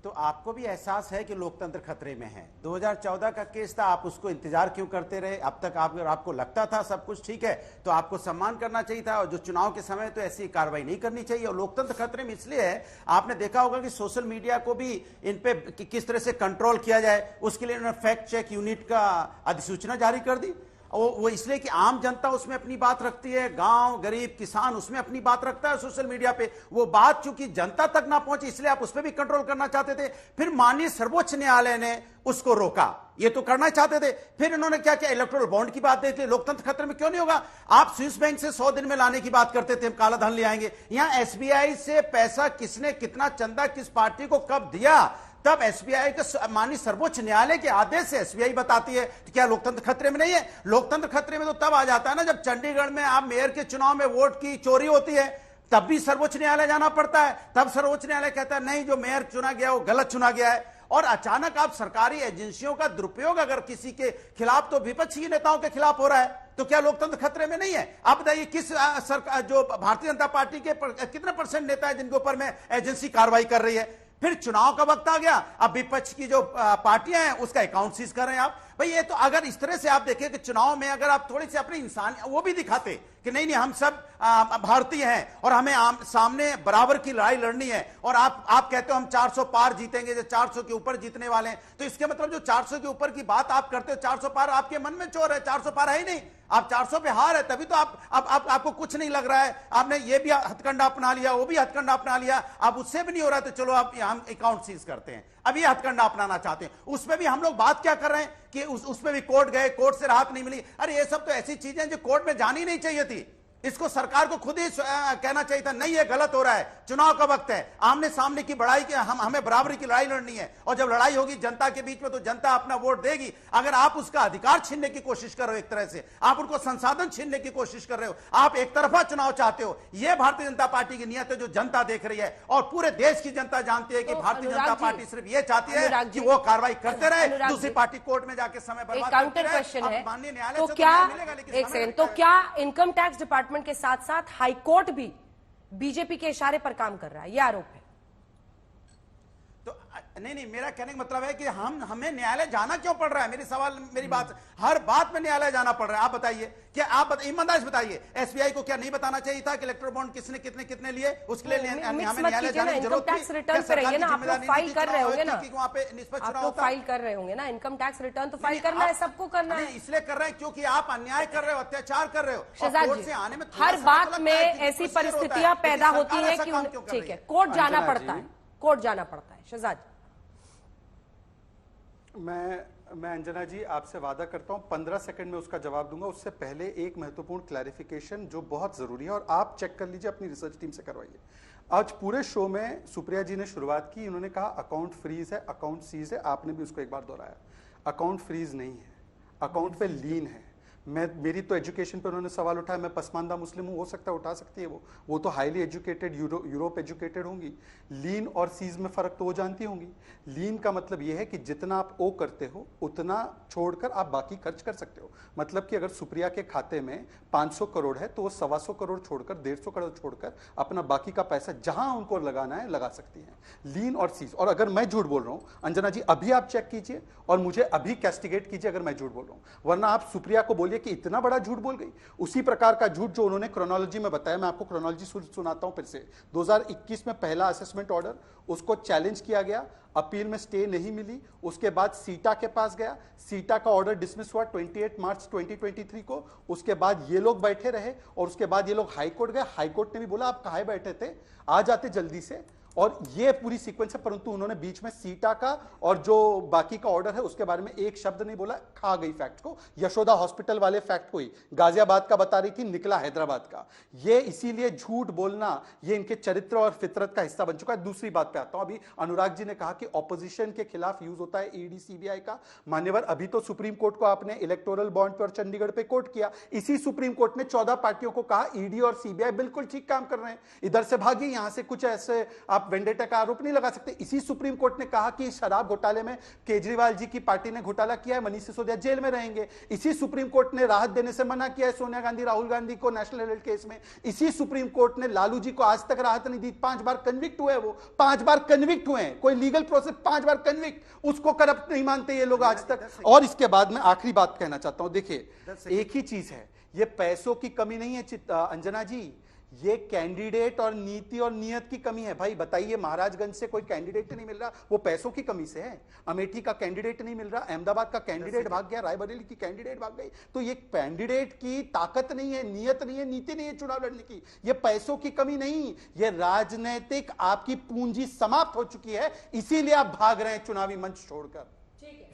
तो आपको भी एहसास है कि लोकतंत्र खतरे में है। 2014 का केस था, आप उसको इंतजार क्यों करते रहे? अब तक आपको लगता था सब कुछ ठीक है तो आपको सम्मान करना चाहिए था, और जो चुनाव के समय तो ऐसी कार्रवाई नहीं करनी चाहिए। और लोकतंत्र खतरे में इसलिए है, आपने देखा होगा कि सोशल मीडिया को भी इन पे किस तरह से कंट्रोल किया जाए, उसके लिए उन्होंने फैक्ट चेक यूनिट का अधिसूचना जारी कर दी। वो इसलिए कि आम जनता उसमें अपनी बात रखती है, गांव गरीब किसान उसमें अपनी बात रखता है सोशल मीडिया पे। वो बात चूंकि जनता तक ना पहुंची इसलिए आप उस पर भी कंट्रोल करना चाहते थे। फिर माननीय सर्वोच्च न्यायालय ने उसको रोका, ये तो करना चाहते थे। फिर इन्होंने क्या किया, इलेक्टोरल बॉन्ड की बात देते, लोकतंत्र खतरे में क्यों नहीं होगा? आप स्विस बैंक से 100 दिन में लाने की बात करते थे, हम काला धन ले आएंगे। यहां एसबीआई से पैसा किसने, कितना चंदा किस पार्टी को कब दिया, तब एसबीआई के माननीय सर्वोच्च न्यायालय के आदेश से एसबीआई बताती है। तो क्या लोकतंत्र खतरे में नहीं है? लोकतंत्र खतरे में तो तब आ जाता है ना जब चंडीगढ़ में आप मेयर के चुनाव में वोट की चोरी होती है, तब भी सर्वोच्च न्यायालय जाना पड़ता है। तब सर्वोच्च न्यायालय कहता है नहीं, जो मेयर चुना गया वो गलत चुना गया है। और अचानक आप सरकारी एजेंसियों का दुरुपयोग अगर किसी के खिलाफ, तो विपक्षी नेताओं के खिलाफ हो रहा है, तो क्या लोकतंत्र खतरे में नहीं है? आप बताइए किस सरकार, जो भारतीय जनता पार्टी के कितने % नेता है जिनके ऊपर में एजेंसी कार्रवाई कर रही है? फिर चुनाव का वक्त आ गया, अब विपक्ष की जो पार्टियां हैं उसका अकाउंट सीज कर रहे हैं आप। भाई ये तो अगर इस तरह से आप देखें कि चुनाव में अगर आप थोड़ी सी अपनी इंसान वो भी दिखाते कि नहीं हम सब भारतीय हैं और हमें सामने बराबर की लड़ाई लड़नी है, और आप कहते हो हम 400 पार जीतेंगे, जो 400 के ऊपर जीतने वाले हैं, तो इसके मतलब जो 400 के ऊपर की बात आप करते हो, 400 पार आपके मन में चोर है, 400 पार है ही नहीं, आप 400 पे हार है, तभी तो आपको कुछ नहीं लग रहा है। आपने ये भी हथकंडा अपना लिया, वो भी हथकंडा अपना लिया, अब उससे भी नहीं हो रहा तो चलो आप हम अकाउंट सीज करते हैं। अब ये हथकंडा अपनाना चाहते हैं, उसमें भी हम लोग बात क्या कर रहे हैं कि उसमें भी कोर्ट गए, कोर्ट से राहत नहीं मिली। अरे ये सब तो ऐसी चीजें जो कोर्ट में जानी नहीं चाहिए थी, इसको सरकार को खुद ही कहना चाहिए था, नहीं ये गलत हो रहा है, चुनाव का वक्त है, आमने सामने की बड़ाई के हमें बराबरी की लड़ाई लड़नी है, और जब लड़ाई होगी जनता के बीच में तो जनता अपना वोट देगी। अगर आप उसका अधिकार छीनने की कोशिश कर रहे हो, एक तरह से आप उनको संसाधन छीनने की कोशिश कर रहे हो, आप एक तरफा चुनाव चाहते हो, यह भारतीय जनता पार्टी की नीयत है जो जनता देख रही है, और पूरे देश की जनता जानती है कि भारतीय जनता पार्टी सिर्फ ये चाहती है कि वो कार्रवाई करते रहे, दूसरी पार्टी कोर्ट में जाके समय बर्बाद करती रहे। माननीय न्यायालय तो क्या एक सेकंड, तो क्या इनकम टैक्स डिपार्टमेंट के साथ साथ हाईकोर्ट भी बीजेपी के इशारे पर काम कर रहा है, यह आरोप है? तो नहीं, मेरा कहने का मतलब है कि हमें न्यायालय जाना क्यों पड़ रहा है? मेरी बात, हर बात में न्यायालय जाना पड़ रहा है। आप बताइए, क्या आप ईमानदारी से बताइए, एसबीआई को क्या नहीं बताना चाहिए था कि इलेक्ट्रो बॉन्ड किसने कितने लिए? उसके लिए हमें न्यायालय जाने की जरूरत टैक्स रिटर्न पे रहिए ना, आप लोग फाइल कर रहे होंगे ना, वहां पे निष्पक्ष चुनाव फाइल कर रहे होंगे ना, इनकम टैक्स रिटर्न तो फाइल करना है, सबको करना है। इसलिए कर रहे हैं क्योंकि आप अन्याय कर रहे हो, अत्याचार कर रहे हो। शहजाद जी, हर बात में ऐसी परिस्थितियां पैदा होती है कि ठीक है, कोर्ट जाना पड़ता है, कोर्ट जाना पड़ता है। शहजाद, मैं अंजना जी आपसे वादा करता हूं 15 सेकंड में उसका जवाब दूंगा। उससे पहले एक महत्वपूर्ण क्लैरिफिकेशन जो बहुत जरूरी है, और आप चेक कर लीजिए, अपनी रिसर्च टीम से करवाइए। आज पूरे शो में सुप्रिया जी ने शुरुआत की, उन्होंने कहा अकाउंट फ्रीज है, अकाउंट सीज है, आपने भी उसको एक बार दोहराया। अकाउंट फ्रीज नहीं है, अकाउंट पे लीन है। मेरी तो एजुकेशन पे उन्होंने सवाल उठाया, मैं पसमानदा मुस्लिम हूं, हो सकता है उठा सकती है, वो तो हाईली एजुकेटेड यूरोप एजुकेटेड होंगी। लीन और सीज में फर्क तो वो जानती होंगी। लीन का मतलब ये है कि जितना आप ओ करते हो उतना छोड़कर आप बाकी खर्च कर सकते हो। मतलब कि अगर सुप्रिया के खाते में 500 करोड़ है तो वो 125 करोड़ छोड़कर, 150 करोड़ छोड़कर अपना बाकी का पैसा जहां उनको लगाना है लगा सकती है। लीन और सीज। और अगर मैं झूठ बोल रहा हूं, अंजना जी अभी आप चेक कीजिए और मुझे अभी कैस्टिगेट कीजिए अगर मैं झूठ बोल रहा हूं, वरना आप सुप्रिया को बोलिए कि इतना बड़ा झूठ बोल गई। उसी प्रकार का झूठ जो उन्होंने क्रोनोलॉजी में बताया, मैं आपको क्रोनोलॉजी सुनाता हूं फिर से। 2021 में पहला असेसमेंट ऑर्डर, उसको चैलेंज किया गया, अपील में स्टे नहीं मिली, उसके बाद सीटा के पास गया, सीटा का ऑर्डर डिसमिस हुआ 28 मार्च 2023 को। उसके बाद ये लोग बैठे रहे और उसके बाद ये लोग हाईकोर्ट गए। हाईकोर्ट ने भी बोला आप कहाँ बैठे थे, आ जाते जल्दी से। और ये पूरी सीक्वेंस है, परंतु उन्होंने बीच में सीटा का और जो बाकी का ऑर्डर है उसके बारे में एक शब्द नहीं बोला। खा गई फैक्ट को, यशोदा हॉस्पिटल वाले फैक्ट को ही गाजियाबाद का बता रही थी, निकला हैदराबाद का। ये इसीलिए झूठ बोलना ये इनके चरित्र और फितरत का हिस्सा बन चुका है। दूसरी बात पे आता हूं, अभी अनुराग जी ने कहा कि ऑपोजिशन के खिलाफ यूज होता है ईडी सीबीआई का। मान्यवर, अभी तो सुप्रीम कोर्ट को आपने इलेक्टोरल बॉन्ड पे और चंडीगढ़ पे कोर्ट किया, इसी सुप्रीम कोर्ट ने 14 पार्टियों को कहा ईडी और सीबीआई बिल्कुल ठीक काम कर रहे हैं, इधर से भागिए, यहां से कुछ ऐसे आप वेंडेटा का आरोप नहीं लगा सकते। इसी सुप्रीम कोर्ट ने कहा कि शराब घोटाले में केजरीवाल जी की पार्टी ने घोटाला किया है, मनीष सिसोदिया जेल में रहेंगे। इसी सुप्रीम कोर्ट ने राहत देने से मना किया है सोनिया गांधी राहुल गांधी को नेशनल हेराल्ड केस में। इसी सुप्रीम कोर्ट ने लालू जी को आज तक राहत नहीं दी, 5 बार कन्विक्ट हुए, वो 5 बार कन्विक्ट हुए, कोई लीगल प्रोसेस, 5 बार कन्विक्ट, उसको करप्ट नहीं मानते ये लोग आज तक। और इसके बाद मैं आखिरी बात कहना चाहता हूं, देखिए एक ही चीज है, ये पैसों की कमी नहीं है अंजना जी, ये कैंडिडेट और नीति और नियत की कमी है। भाई बताइए, महाराजगंज से कोई कैंडिडेट नहीं मिल रहा, वो पैसों की कमी से है। अमेठी का कैंडिडेट नहीं मिल रहा, अहमदाबाद का कैंडिडेट भाग गया, रायबरेली की कैंडिडेट भाग गई। तो ये कैंडिडेट की ताकत नहीं है, नियत नहीं है, नीति नहीं है चुनाव लड़ने की, ये पैसों की कमी नहीं, ये राजनीतिक आपकी पूंजी समाप्त हो चुकी है, इसीलिए आप भाग रहे हैं चुनावी मंच छोड़कर।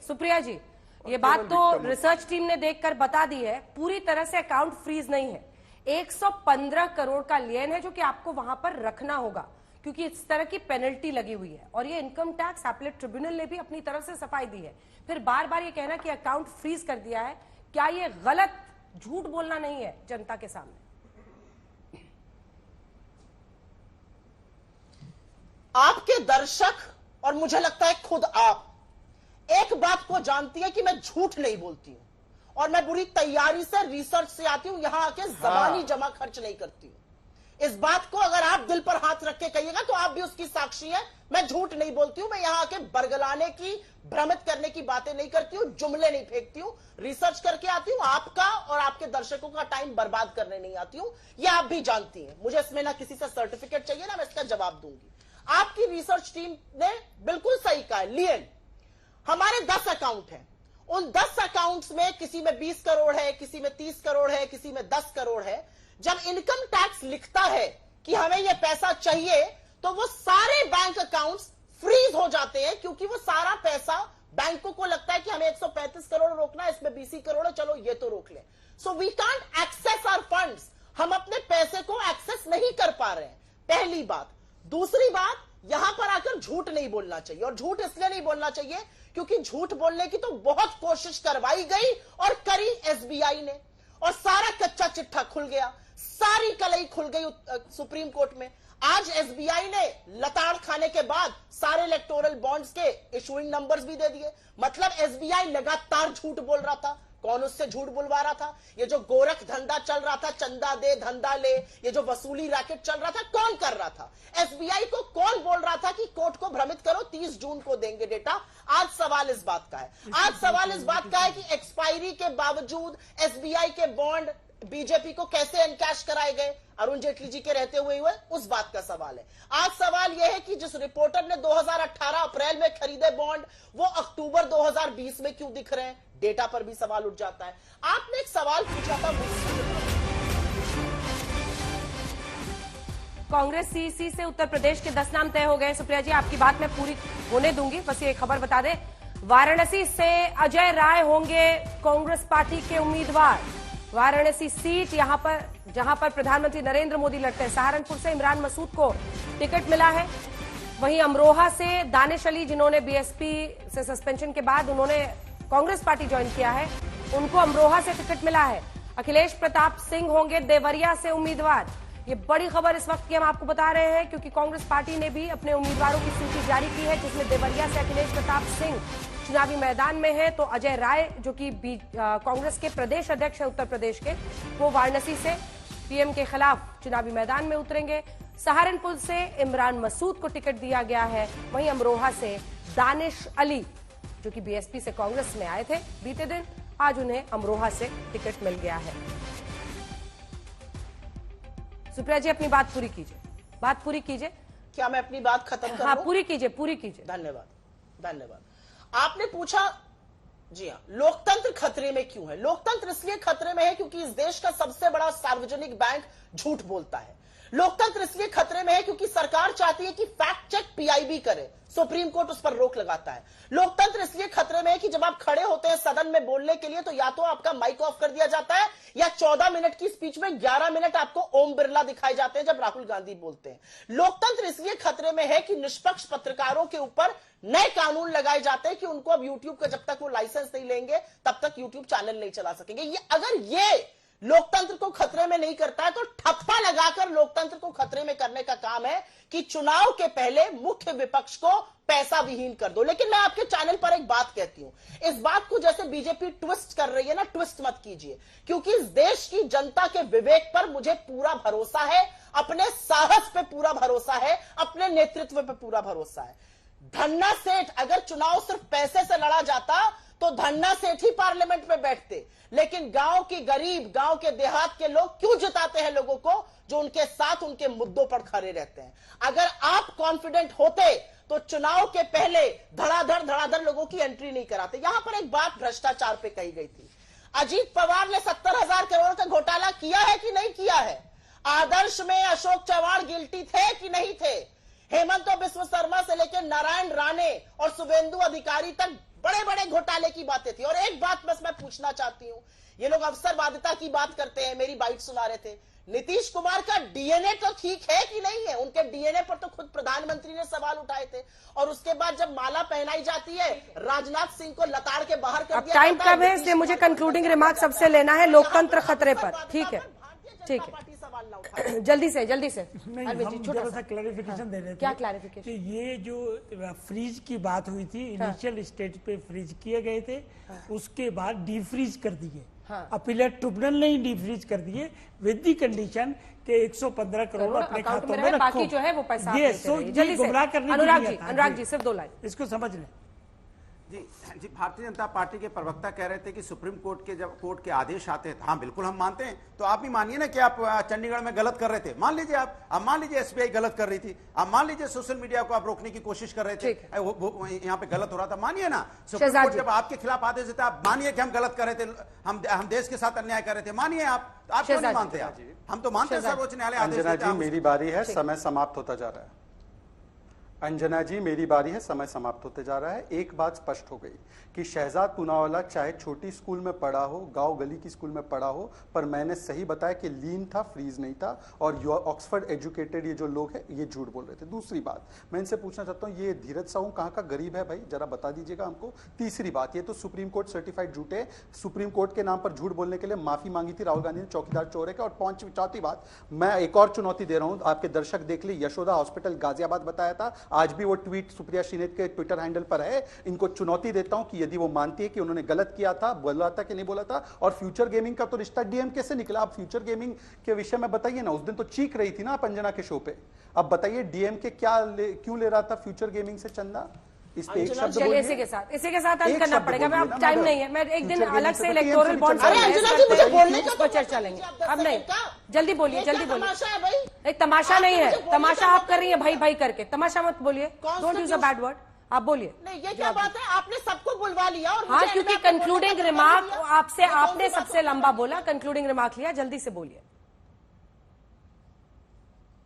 सुप्रिया जी, ये बात तो रिसर्च टीम ने देखकर बता दी है, पूरी तरह से अकाउंट फ्रीज नहीं है। 115 करोड़ का लेन है जो कि आपको वहां पर रखना होगा, क्योंकि इस तरह की पेनल्टी लगी हुई है। और ये इनकम टैक्स एपीलेट ट्रिब्यूनल ने भी अपनी तरफ से सफाई दी है। फिर बार बार ये कहना कि अकाउंट फ्रीज कर दिया है, क्या ये गलत झूठ बोलना नहीं है जनता के सामने? आपके दर्शक और मुझे लगता है खुद आप एक बात को जानती है कि मैं झूठ नहीं बोलती हूं, और मैं बुरी तैयारी से रिसर्च से आती हूं, यहां आके जबानी जमा खर्च नहीं करती हूं। इस बात को अगर आप दिल पर हाथ रख के कहिएगा तो आप भी उसकी साक्षी हैं। मैं झूठ नहीं बोलती हूं, मैं यहां आके बरगलाने की, भ्रमित करने की बातें नहीं करती हूं, जुमले नहीं फेंकती हूं, रिसर्च करके आती हूं। आपका और आपके दर्शकों का टाइम बर्बाद करने नहीं आती हूं, ये आप भी जानती हैं। मुझे इसमें ना किसी से सर्टिफिकेट चाहिए, ना मैं इसका जवाब दूंगी। आपकी रिसर्च टीम ने बिल्कुल सही कहा। लियन, हमारे 10 अकाउंट हैं, उन 10 अकाउंट्स में किसी में 20 करोड़ है, किसी में 30 करोड़ है, किसी में 10 करोड़ है। जब इनकम टैक्स लिखता है कि हमें यह पैसा चाहिए, तो वो सारे बैंक अकाउंट्स फ्रीज हो जाते हैं, क्योंकि वो सारा पैसा बैंकों को लगता है कि हमें 135 करोड़ रोकना है, इसमें 20 करोड़ है, चलो ये तो रोक ले। So we can't access our funds, हम अपने पैसे को एक्सेस नहीं कर पा रहे हैं, पहली बात। दूसरी बात, यहां पर आकर झूठ नहीं बोलना चाहिए, और झूठ इसलिए नहीं बोलना चाहिए क्योंकि झूठ बोलने की तो बहुत कोशिश करवाई गई और करी एसबीआई ने, और सारा कच्चा चिट्ठा खुल गया, सारी कलई खुल गई सुप्रीम कोर्ट में। आज एसबीआई ने लताड़ खाने के बाद सारे इलेक्टोरल बॉन्ड्स के इशूइंग नंबर्स भी दे दिए। मतलब एसबीआई लगातार झूठ बोल रहा था। कौन उससे झूठ बुलवा रहा था? ये जो गोरख धंधा चल रहा था, चंदा दे धंधा ले, ये जो वसूली रैकेट चल रहा था, कौन कर रहा था? एसबीआई को कौन बोल रहा था कि कोर्ट को भ्रमित करो, 30 जून को देंगे डेटा? आज सवाल इस बात का है, आज सवाल इस बात का है कि एक्सपायरी के बावजूद एसबीआई के बॉन्ड बीजेपी को कैसे एनकैश कराए गए, अरुण जेटली जी के रहते हुए उस बात का सवाल है। आज सवाल यह है कि जिस रिपोर्टर ने 2018 अप्रैल में खरीदे बॉन्ड, वो अक्टूबर 2020 में क्यों दिख रहे हैं? डेटा पर भी सवाल उठ जाता है। आपने एक सवाल पूछा था कांग्रेस सीईसी से उत्तर प्रदेश के 10 नाम तय हो गए। सुप्रिया जी, आपकी बात मैं पूरी होने दूंगी, बस ये खबर बता दें, वाराणसी से अजय राय होंगे कांग्रेस पार्टी के उम्मीदवार। वाराणसी सीट यहां पर जहां पर प्रधानमंत्री नरेंद्र मोदी लड़ते हैं। सहारनपुर से इमरान मसूद को टिकट मिला है। वहीं अमरोहा से दानिश अली, जिन्होंने बीएसपी से सस्पेंशन के बाद उन्होंने कांग्रेस पार्टी ज्वाइन किया है, उनको अमरोहा से टिकट मिला है। अखिलेश प्रताप सिंह होंगे देवरिया से उम्मीदवार। ये बड़ी खबर इस वक्त की हम आपको बता रहे हैं, क्योंकि कांग्रेस पार्टी ने भी अपने उम्मीदवारों की सूची जारी की है, जिसमें देवरिया से अखिलेश प्रताप सिंह चुनावी मैदान में है, तो अजय राय जो कि कांग्रेस के प्रदेश अध्यक्ष है उत्तर प्रदेश के, वो वाराणसी से पीएम के खिलाफ चुनावी मैदान में उतरेंगे। सहारनपुर से इमरान मसूद को टिकट दिया गया है। वहीं अमरोहा से दानिश अली, जो कि बीएसपी से कांग्रेस में आए थे बीते दिन, आज उन्हें अमरोहा से टिकट मिल गया है। सुप्रिया जी, अपनी बात पूरी कीजिए, बात पूरी कीजिए। क्या मैं अपनी बात खत्म करूं? हाँ, पूरी कीजिए, पूरी कीजिए। धन्यवाद, धन्यवाद। आपने पूछा, जी हाँ, लोकतंत्र खतरे में क्यों है? लोकतंत्र इसलिए खतरे में है क्योंकि इस देश का सबसे बड़ा सार्वजनिक बैंक झूठ बोलता है। लोकतंत्र इसलिए खतरे में है क्योंकि सरकार चाहती है कि फैक्ट चेक पीआईबी करे, सुप्रीम कोर्ट उस पर रोक लगाता है। लोकतंत्र इसलिए खतरे में है कि जब आप खड़े होते हैं सदन में बोलने के लिए, तो या तो आपका माइक ऑफ कर दिया जाता है, या 14 मिनट की स्पीच में 11 मिनट आपको ओम बिरला दिखाए जाते हैं जब राहुल गांधी बोलते हैं। लोकतंत्र इसलिए खतरे में है कि निष्पक्ष पत्रकारों के ऊपर नए कानून लगाए जाते हैं कि उनको अब यूट्यूब का जब तक वो लाइसेंस नहीं लेंगे तब तक यूट्यूब चैनल नहीं चला सकेंगे। अगर ये लोकतंत्र को खतरे में नहीं करता है, तो ठप्पा लगाकर लोकतंत्र को खतरे में करने का काम है कि चुनाव के पहले मुख्य विपक्ष को पैसा विहीन कर दो। लेकिन मैं आपके चैनल पर एक बात कहती हूं, इस बात को जैसे बीजेपी ट्विस्ट कर रही है ना, ट्विस्ट मत कीजिए, क्योंकि इस देश की जनता के विवेक पर मुझे पूरा भरोसा है, अपने साहस पे पूरा भरोसा है, अपने नेतृत्व पे पूरा भरोसा है। धन्ना सेठ, अगर चुनाव सिर्फ पैसे से लड़ा जाता तो धन्ना सेठ ही पार्लियामेंट में बैठते, लेकिन गांव की गरीब, गांव के देहात के लोग क्यों जिताते हैं लोगों को जो उनके साथ उनके मुद्दों पर खड़े रहते हैं। अगर आप कॉन्फिडेंट होते तो चुनाव के पहले धड़ाधड़ लोगों की एंट्री नहीं कराते। यहां पर एक बात भ्रष्टाचार पे कही गई थी, अजीत पवार ने 70,000 करोड़ का घोटाला किया है कि नहीं किया है? आदर्श में अशोक चव्हाण गिल्टी थे कि नहीं थे? हेमंत बिस्व शर्मा से लेकर नारायण राणे और शुभेंदु अधिकारी तक बड़े बड़े घोटाले की बातें थी। और एक बात बस मैं पूछना चाहती हूं, ये लोग अवसरवादिता की बात करते हैं, मेरी बाइट सुना रहे थे, नीतीश कुमार का डीएनए तो ठीक है कि नहीं है? उनके डीएनए पर तो खुद प्रधानमंत्री ने सवाल उठाए थे, और उसके बाद जब माला पहनाई जाती है, राजनाथ सिंह को लताड़ के बाहर कर दिया। टाइम कब है, इसलिए मुझे कंक्लूडिंग रिमार्क सबसे लेना है लोकतंत्र खतरे पर। ठीक है, ठीक है, जल्दी से नहीं, हम जरा सा क्लैरिफिकेशन दे रहे थे। क्या क्लैरिफिकेशन? ये जो फ्रीज की बात हुई थी, इनिशियल स्टेज पे फ्रीज किए गए थे, उसके बाद डीफ्रीज कर दिए। अपीलेट ट्रिब्यूनल ने ही डिफ्रीज कर दिए विद दी कंडीशन के 115 करोड़ अपने खातों में रखो। बाकी जो है वो पैसा ये जल्दी गुमराह करने अनुराग जी सिर्फ 2 लाइन इसको समझ लें। जी भारतीय जनता पार्टी के प्रवक्ता कह रहे थे कि सुप्रीम कोर्ट के जब कोर्ट के आदेश आते हैं, हाँ बिल्कुल हम मानते हैं, तो आप भी मानिए ना कि आप चंडीगढ़ में गलत कर रहे थे, मान लीजिए आप मान लीजिए एसबीआई गलत कर रही थी, आप मान लीजिए सोशल मीडिया को आप रोकने की कोशिश कर रहे थे, यहाँ पे गलत हो रहा था, मानिए ना सुप्रीम कोर्ट जब आपके खिलाफ आदेश देता आप मानिए कि हम गलत कर रहे थे, हम देश के साथ अन्याय कर रहे थे, मानिए आप क्यों नहीं मानते? हम तो मानते हैं सर्वोच्च न्यायालय आदेश देता है। मेरी बारी है, समय समाप्त होता जा रहा है। अंजना जी मेरी बारी है, समय समाप्त होते जा रहा है। एक बात स्पष्ट हो गई कि शहजाद पूनावाला चाहे छोटी स्कूल में पढ़ा हो, गांव गली की स्कूल में पढ़ा हो, पर मैंने सही बताया कि लीन था, फ्रीज नहीं था, और ऑक्सफोर्ड एजुकेटेड ये जो लोग हैं ये झूठ बोल रहे थे। दूसरी बात मैं इनसे पूछना चाहता हूँ, ये धीरज साहू कहाँ का गरीब है भाई, जरा बता दीजिएगा हमको। तीसरी बात, ये तो सुप्रीम कोर्ट सर्टिफाइड झूठ है, सुप्रीम कोर्ट के नाम पर झूठ बोलने के लिए माफी मांगी थी राहुल गांधी ने, चौकीदार चोर है। और चौथी बात, मैं एक और चुनौती दे रहा हूं, आपके दर्शक देख ली, यशोदा हॉस्पिटल गाजियाबाद बताया था, आज भी वो ट्वीट सुप्रिया श्रीनेत के ट्विटर हैंडल पर है। इनको चुनौती देता हूं कि यदि वो मानती है कि उन्होंने गलत किया था, बोला था कि नहीं बोला था। और फ्यूचर गेमिंग का तो रिश्ता डीएमके से निकला, आप फ्यूचर गेमिंग के विषय में बताइए ना, उस दिन तो चीख रही थी ना आप अंजना के शो पे। अब बताइए डीएमके क्यों ले रहा था फ्यूचर गेमिंग से चंदा? इस पे एक शब्द बोलिए। इसी के साथ अंत करना पड़ेगा। मैं अब टाइम नहीं है, मैं एक दिन अलग से इलेक्टोरल बॉन्ड पर चर्चा लेंगे। अब नहीं, जल्दी बोलिए। एक तमाशा नहीं है, तमाशा आप कर रही है भाई भाई करके, तमाशा मत बोलिए, don't use a bad word, आप बोलिए। नहीं ये क्या बात है, आपने सबको बुलवा लिया और हाँ, क्योंकि कंक्लूडिंग रिमार्क आपसे, आपने सबसे लंबा बोला, कंक्लूडिंग रिमार्क लिया, जल्दी से बोलिए।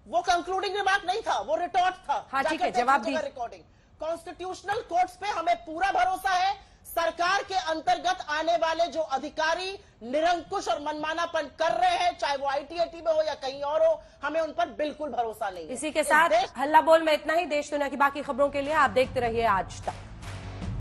वो कंक्लूडिंग रिमार्क नहीं था, वो रिटॉर्ट था। हाँ ठीक है, जवाब दी। रिकॉर्डिंग कॉन्स्टिट्यूशनल कोर्ट्स पे हमें पूरा भरोसा है। सरकार के अंतर्गत आने वाले जो अधिकारी निरंकुश और मनमानापन कर रहे हैं, चाहे वो आईटीएटी में हो या कहीं और हो, हमें उन पर बिल्कुल भरोसा नहीं है। इसी के साथ हल्ला बोल में इतना ही। देश दुनिया की बाकी खबरों के लिए आप देखते रहिए आज तक।